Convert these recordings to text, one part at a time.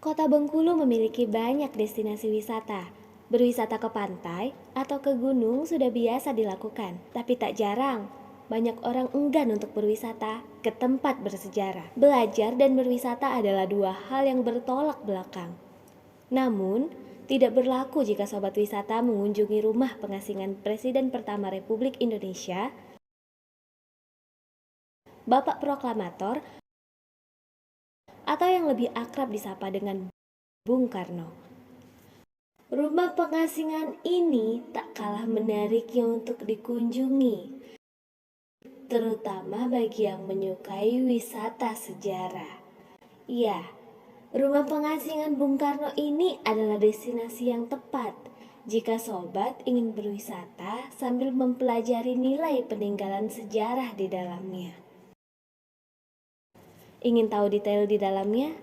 Kota Bengkulu memiliki banyak destinasi wisata. Berwisata ke pantai atau ke gunung sudah biasa dilakukan, tapi tak jarang banyak orang enggan untuk berwisata ke tempat bersejarah. Belajar dan berwisata adalah dua hal yang bertolak belakang. Namun, tidak berlaku jika sobat wisata mengunjungi rumah pengasingan Presiden pertama Republik Indonesia, Bapak Proklamator, atau yang lebih akrab disapa dengan Bung Karno. Rumah pengasingan ini tak kalah menariknya untuk dikunjungi, terutama bagi yang menyukai wisata sejarah. Ya, rumah pengasingan Bung Karno ini adalah destinasi yang tepat jika sobat ingin berwisata sambil mempelajari nilai peninggalan sejarah di dalamnya. Ingin tahu detail di dalamnya?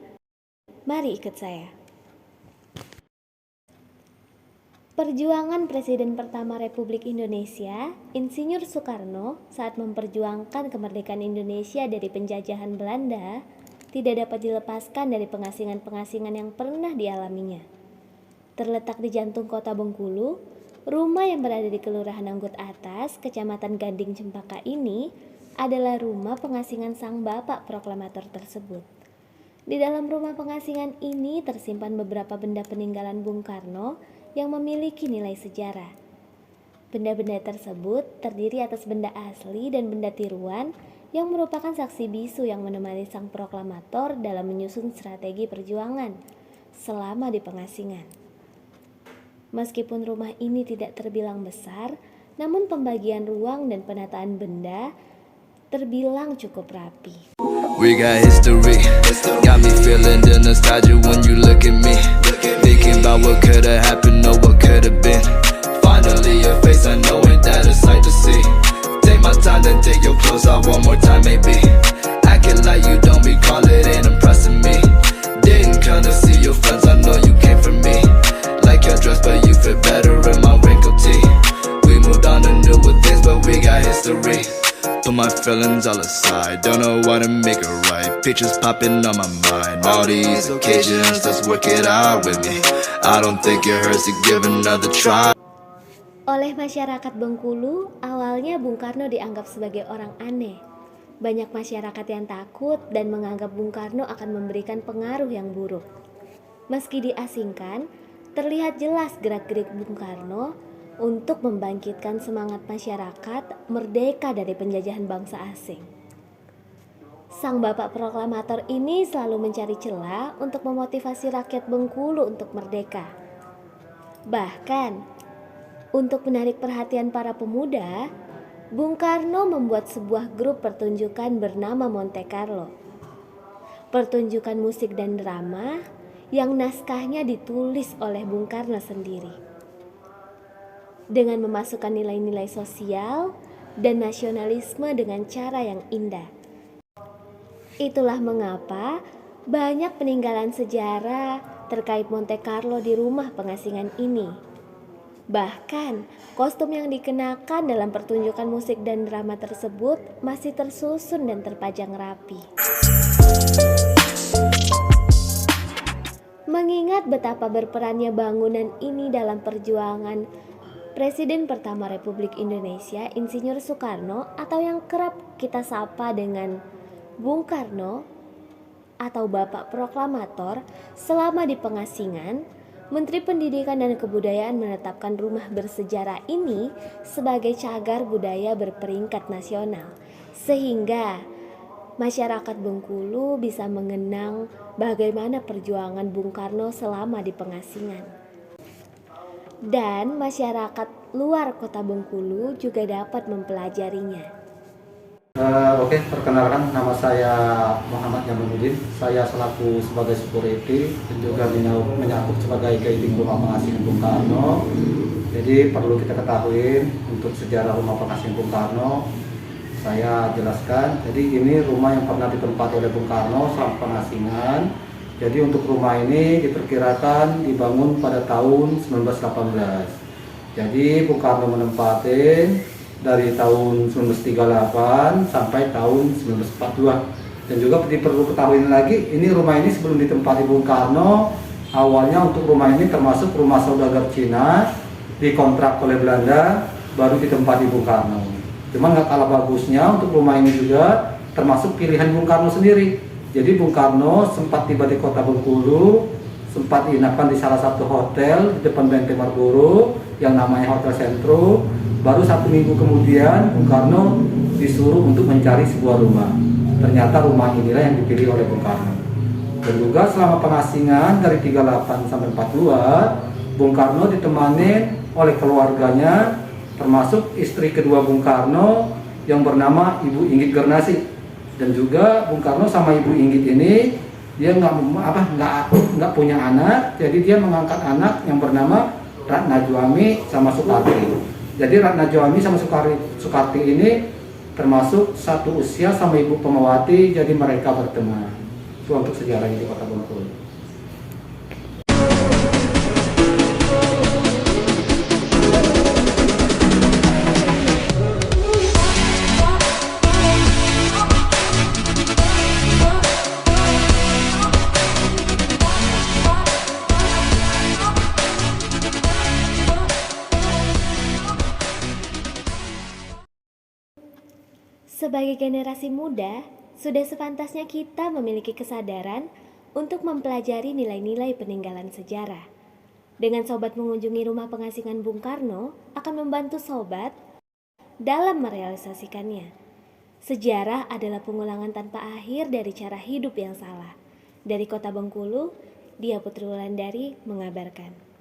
Mari ikut saya. Perjuangan Presiden pertama Republik Indonesia, Insinyur Soekarno, saat memperjuangkan kemerdekaan Indonesia dari penjajahan Belanda, tidak dapat dilepaskan dari pengasingan-pengasingan yang pernah dialaminya. Terletak di jantung kota Bengkulu, rumah yang berada di Kelurahan Anggut Atas, Kecamatan Gading Cempaka ini adalah rumah pengasingan sang bapak proklamator tersebut. Di dalam rumah pengasingan ini tersimpan beberapa benda peninggalan Bung Karno yang memiliki nilai sejarah. Benda-benda tersebut terdiri atas benda asli dan benda tiruan yang merupakan saksi bisu yang menemani sang proklamator dalam menyusun strategi perjuangan selama di pengasingan. Meskipun rumah ini tidak terbilang besar, namun pembagian ruang dan penataan benda terbilang cukup rapi. We got history, got me feeling the nostalgia when you look at me. Thinking about what could've happened or what could've been. Finally your face, I know it, that a sight to see. Take my time, then take your clothes off one more time maybe. Acting like you don't recall it, ain't impressing me. Didn't come to see your friends, I know you came for me. Like your dress, but you fit better in my wrinkled tee. We moved on to newer things, but we got history. Put my feelings all aside, don't know what to make it right. Pictures popping on my mind, all these occasions, let's work it out with me. I don't think it hurts to give another try. Oleh masyarakat Bengkulu, awalnya Bung Karno dianggap sebagai orang aneh. Banyak masyarakat yang takut dan menganggap Bung Karno akan memberikan pengaruh yang buruk. Meski diasingkan, terlihat jelas gerak-gerik Bung Karno untuk membangkitkan semangat masyarakat merdeka dari penjajahan bangsa asing. Sang bapak proklamator ini selalu mencari celah untuk memotivasi rakyat Bengkulu untuk merdeka. Bahkan, untuk menarik perhatian para pemuda, Bung Karno membuat sebuah grup pertunjukan bernama Monte Carlo. Pertunjukan musik dan drama yang naskahnya ditulis oleh Bung Karno sendiri. Dengan memasukkan nilai-nilai sosial dan nasionalisme dengan cara yang indah. Itulah mengapa banyak peninggalan sejarah terkait Monte Carlo di rumah pengasingan ini. Bahkan, kostum yang dikenakan dalam pertunjukan musik dan drama tersebut masih tersusun dan terpajang rapi. Mengingat betapa berperannya bangunan ini dalam perjuangan Presiden pertama Republik Indonesia, Insinyur Soekarno, atau yang kerap kita sapa dengan Bung Karno atau Bapak Proklamator, selama di pengasingan, Menteri Pendidikan dan Kebudayaan menetapkan rumah bersejarah ini sebagai cagar budaya berperingkat nasional, sehingga masyarakat Bengkulu bisa mengenang bagaimana perjuangan Bung Karno selama di pengasingan. Dan masyarakat luar kota Bengkulu juga dapat mempelajarinya. Oke, perkenalkan, nama saya Muhammad Jamaluddin. Saya selaku sebagai security dan juga menyangkut sebagai guiding rumah pengasingan Bung Karno. Jadi perlu kita ketahui untuk sejarah rumah pengasingan Bung Karno. Saya jelaskan. Jadi ini rumah yang pernah ditempati oleh Bung Karno selama pengasingan. Jadi untuk rumah ini diperkirakan dibangun pada tahun 1918. Jadi Bung Karno menempatin dari tahun 1938 sampai tahun 1942. Dan juga perlu ketahui lagi, ini rumah ini sebelum ditempati Bung Karno, awalnya untuk rumah ini termasuk rumah saudagar Cina, dikontrak oleh Belanda, baru ditempati Bung Karno. Cuman nggak kalah bagusnya untuk rumah ini juga termasuk pilihan Bung Karno sendiri. Jadi Bung Karno sempat tiba di kota Bengkulu, sempat diinapkan di salah satu hotel di depan Benteng Marlboro yang namanya Hotel Sentro. Baru 1 minggu kemudian Bung Karno disuruh untuk mencari sebuah rumah. Ternyata rumah inilah yang dipilih oleh Bung Karno. Dan juga selama pengasingan dari 38 sampai 42, Bung Karno ditemani oleh keluarganya, termasuk istri kedua Bung Karno yang bernama Ibu Inggit Garnasi. Dan juga Bung Karno sama Ibu Inggit ini dia nggak punya anak, jadi dia mengangkat anak yang bernama Ratna Juami sama Sukarti. Jadi Ratna Juami sama Sukarti ini termasuk satu usia sama Ibu Pemawati, jadi mereka berteman. Itu untuk sejarahnya di Kota Bengkulu. Sebagai generasi muda, sudah sepantasnya kita memiliki kesadaran untuk mempelajari nilai-nilai peninggalan sejarah. Dengan sobat mengunjungi rumah pengasingan Bung Karno akan membantu sobat dalam merealisasikannya. Sejarah adalah pengulangan tanpa akhir dari cara hidup yang salah. Dari Kota Bengkulu, Dia Putri Wulandari mengabarkan.